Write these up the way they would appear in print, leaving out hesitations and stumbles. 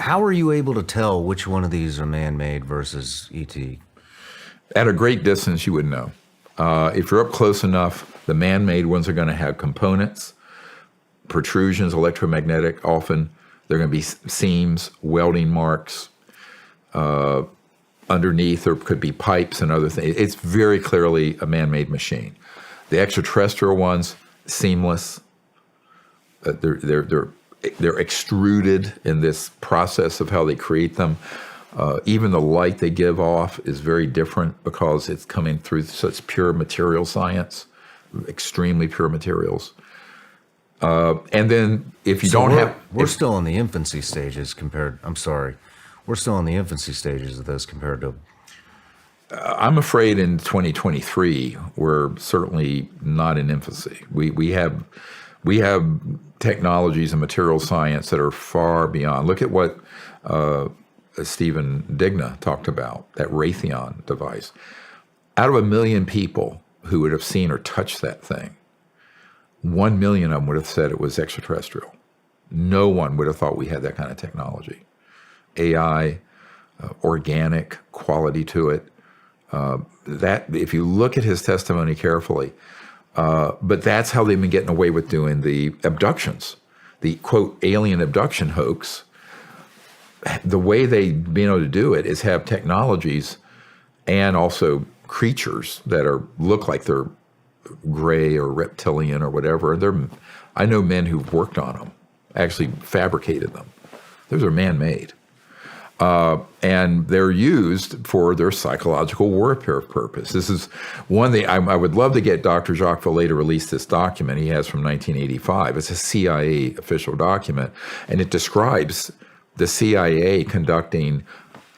How are you able to tell which one of these are man-made versus ET? At a great distance, you would know. If you're up close enough, the man-made ones are going to have components, protrusions, electromagnetic. Often they're going to be seams, welding marks. Underneath there could be pipes and other things. It's very clearly a man-made machine. The extraterrestrial ones, seamless. They're extruded in this process of how they create them. Even the light they give off is very different because it's coming through such pure material science, extremely pure materials. And then if you we're still in the infancy stages we're still in the infancy stages of this compared to. I'm afraid in 2023 we're certainly not in infancy. We have technologies and material science that are far beyond. Look at what Stephen Digna talked about, that Raytheon device. Out of 1 million people who would have seen or touched that thing, 1 million of them would have said it was extraterrestrial. No one would have thought we had that kind of technology. AI, organic quality to it. That, if you look at his testimony carefully, but that's how they've been getting away with doing the abductions, the quote alien abduction hoax. The way they've been able to do it is have technologies and also creatures that look like they're gray or reptilian or whatever. I know men who've worked on them, actually fabricated them. Those are man-made. And they're used for their psychological warfare purpose. This is one thing I would love to get Dr. Jacques Vallée to release this document he has from 1985. It's a CIA official document, and it describes the CIA conducting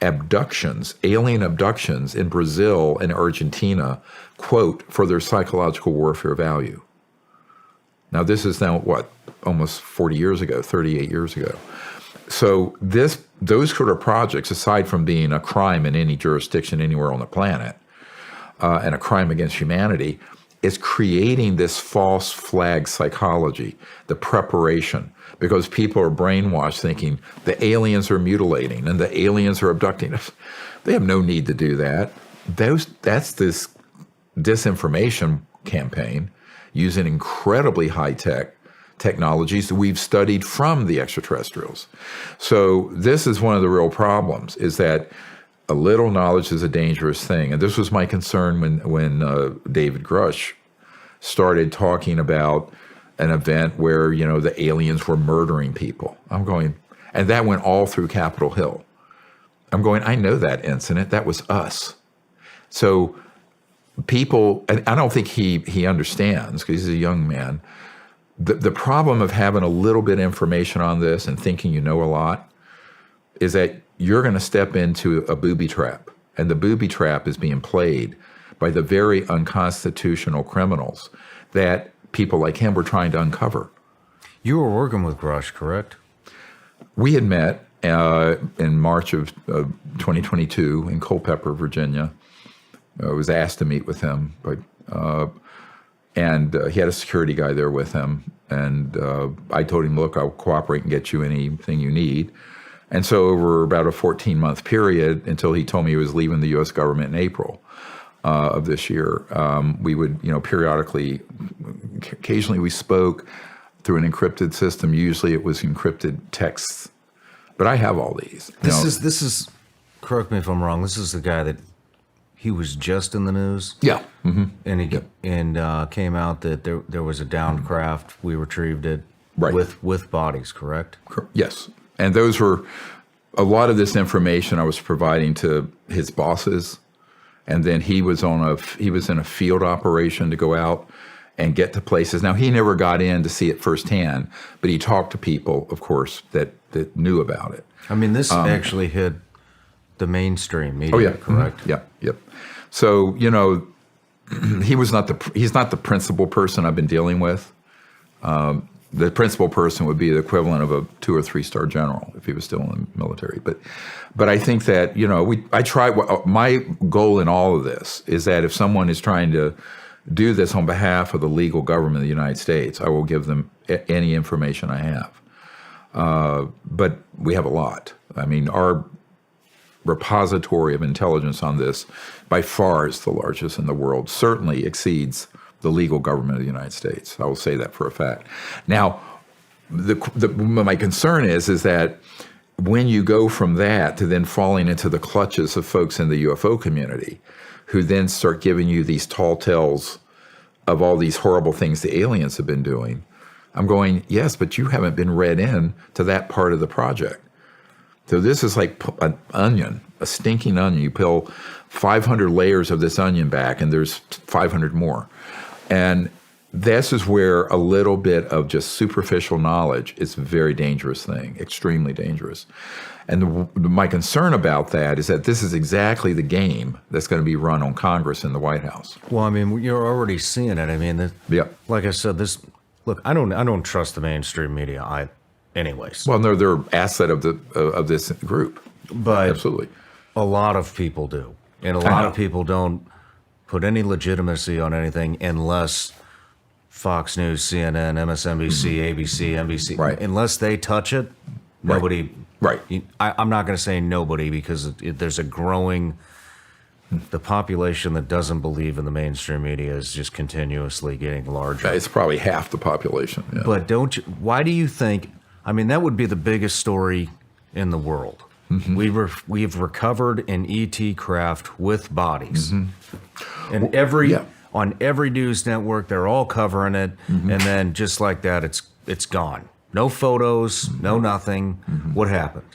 abductions, alien abductions in Brazil and Argentina, quote, for their psychological warfare value. Now, this is now, almost 40 years ago, 38 years ago. So those sort of projects, aside from being a crime in any jurisdiction anywhere on the planet, and a crime against humanity, is creating this false flag psychology, the preparation, because people are brainwashed thinking the aliens are mutilating and the aliens are abducting us. They have no need to do that. That's this disinformation campaign using incredibly high-tech technologies that we've studied from the extraterrestrials. So this is one of the real problems, is that a little knowledge is a dangerous thing. And this was my concern when David Grush started talking about an event where, the aliens were murdering people. I'm going, and that went all through Capitol Hill. I'm going, I know that incident. That was us. So people, and I don't think he understands, because he's a young man, the problem of having a little bit of information on this and thinking you know a lot is that you're going to step into a booby trap. And the booby trap is being played by the very unconstitutional criminals that people like him were trying to uncover. You were working with Grush, correct? We had met in March of 2022 in Culpeper, Virginia. I was asked to meet with him, and he had a security guy there with him. And I told him, look, I'll cooperate and get you anything you need. And so over about a 14-month period, until he told me he was leaving the U.S. government in April of this year, we would, periodically, occasionally we spoke through an encrypted system. Usually it was encrypted texts. But I have all these. This is, correct me if I'm wrong, this is the guy that he was just in the news. Yeah. Mm-hmm. And came out that there was a downed craft. We retrieved it with bodies, correct? Yes. And those were a lot of this information I was providing to his bosses. And then he was in a field operation to go out and get to places. Now, he never got in to see it firsthand, but he talked to people, of course, that knew about it. I mean, this actually hit the mainstream media, correct? Mm-hmm. Yep. So, he's not the principal person I've been dealing with. The principal person would be the equivalent of a 2 or 3 star general if he was still in the military. But I think that, my goal in all of this is that if someone is trying to do this on behalf of the legal government of the United States, I will give them any information I have. But we have a lot. I mean, our repository of intelligence on this by far is the largest in the world, certainly exceeds the legal government of the United States. I will say that for a fact. Now, my concern is that when you go from that to then falling into the clutches of folks in the UFO community who then start giving you these tall tales of all these horrible things the aliens have been doing, I'm going, yes, but you haven't been read in to that part of the project. So this is like an onion, a stinking onion. You peel 500 layers of this onion back, and there's 500 more. And this is where a little bit of just superficial knowledge is a very dangerous thing, extremely dangerous. And my concern about that is that this is exactly the game that's going to be run on Congress and the White House. Well, I mean, you're already seeing it. I mean, like I said, look, I don't trust the mainstream media. Anyways. Well, they're an asset of this group. But absolutely, a lot of people do, and a lot of people don't put any legitimacy on anything unless Fox News, CNN, MSNBC, ABC, NBC, unless they touch it, nobody. Right. I'm not going to say nobody because there's a growing. The population that doesn't believe in the mainstream media is just continuously getting larger. It's probably half the population. Yeah. But why do you think? I mean, that would be the biggest story in the world. Mm-hmm. We've recovered an ET craft with bodies, and on every news network they're all covering it, and then just like that, it's gone. No photos, no nothing. What happened?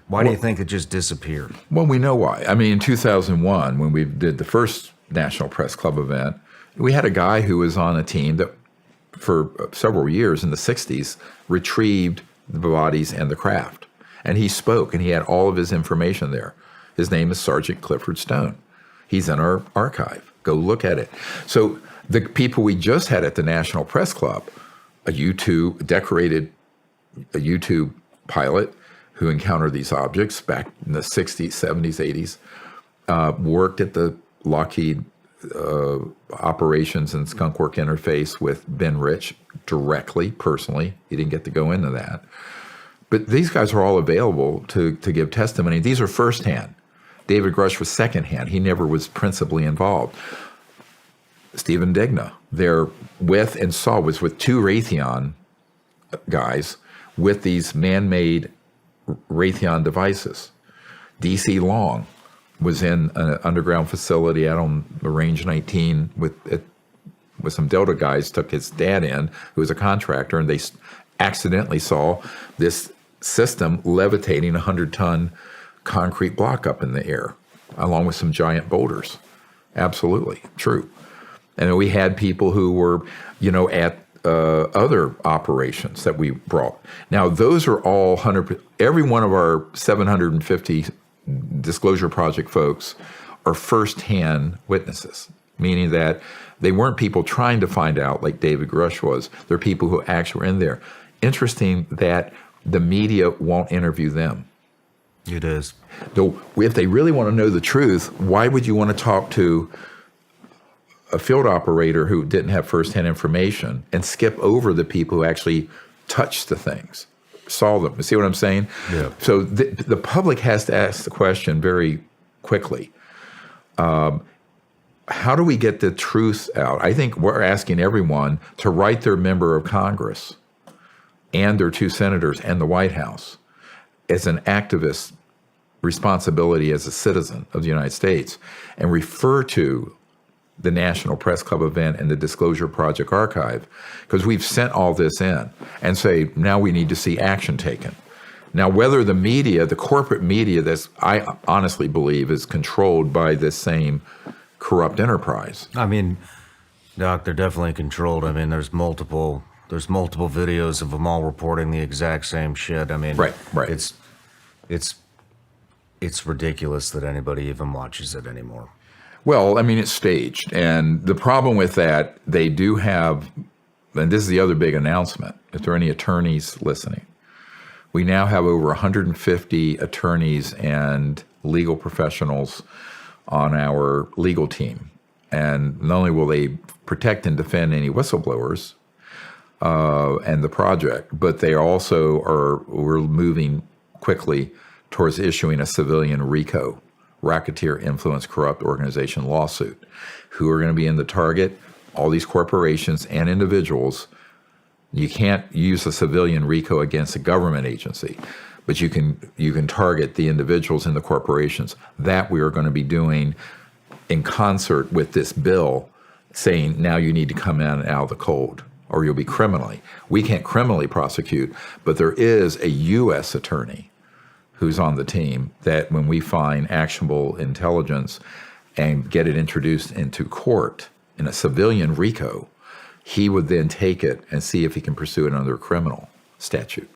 Why do you think it just disappeared? Well, we know why. I mean, in 2001, when we did the first National Press Club event, we had a guy who was on a team that for several years in the 60s retrieved the bodies and the craft. And he spoke, and he had all of his information there. His name is Sergeant Clifford Stone. He's in our archive. Go look at it. So the people we just had at the National Press Club, a decorated U-2 pilot who encountered these objects back in the 60s, 70s, 80s, worked at the Lockheed operations and skunk work interface with Ben Rich directly, personally. He didn't get to go into that. But these guys are all available to give testimony. These are firsthand. David Grush was secondhand. He never was principally involved. Stephen Digna, was with two Raytheon guys with these man-made Raytheon devices. D.C. Long was in an underground facility out on the Range 19 with some Delta guys, took his dad in, who was a contractor, and they accidentally saw this system levitating a 100-ton concrete block up in the air, along with some giant boulders. Absolutely true. And we had people who were, at other operations that we brought. Now, those are all every one of our 750 Disclosure Project folks are firsthand witnesses, meaning that they weren't people trying to find out like David Grush was. They're people who actually were in there. Interesting that the media won't interview them. It is. Though, if they really want to know the truth, why would you want to talk to a field operator who didn't have firsthand information and skip over the people who actually touched the things, saw them? You see what I'm saying? Yeah. So the public has to ask the question very quickly. How do we get the truth out? I think we're asking everyone to write their member of Congress and their two senators and the White House as an activist responsibility as a citizen of the United States and refer to the National Press Club event and the Disclosure Project archive, because we've sent all this in, and say, now we need to see action taken. Now, whether the media, the corporate media, I honestly believe is controlled by this same corrupt enterprise. I mean, Doc, they're definitely controlled. I mean, there's multiple videos of them all reporting the exact same shit. I mean, right. It's ridiculous that anybody even watches it anymore. Well, I mean, it's staged. And the problem with that, they do have, and this is the other big announcement, if there are any attorneys listening, we now have over 150 attorneys and legal professionals on our legal team. And not only will they protect and defend any whistleblowers and the project, but they also we're moving quickly towards issuing a civilian RICO, Racketeer Influence Corrupt Organization lawsuit. Who are going to be in the target? All these corporations and individuals. You can't use a civilian RICO against a government agency, but you can target the individuals in the corporations. That we are going to be doing in concert with this bill, saying now you need to come in out of the cold or you'll be criminally. We can't criminally prosecute, but there is a U.S. attorney who's on the team that when we find actionable intelligence and get it introduced into court in a civilian RICO, he would then take it and see if he can pursue it under a criminal statute.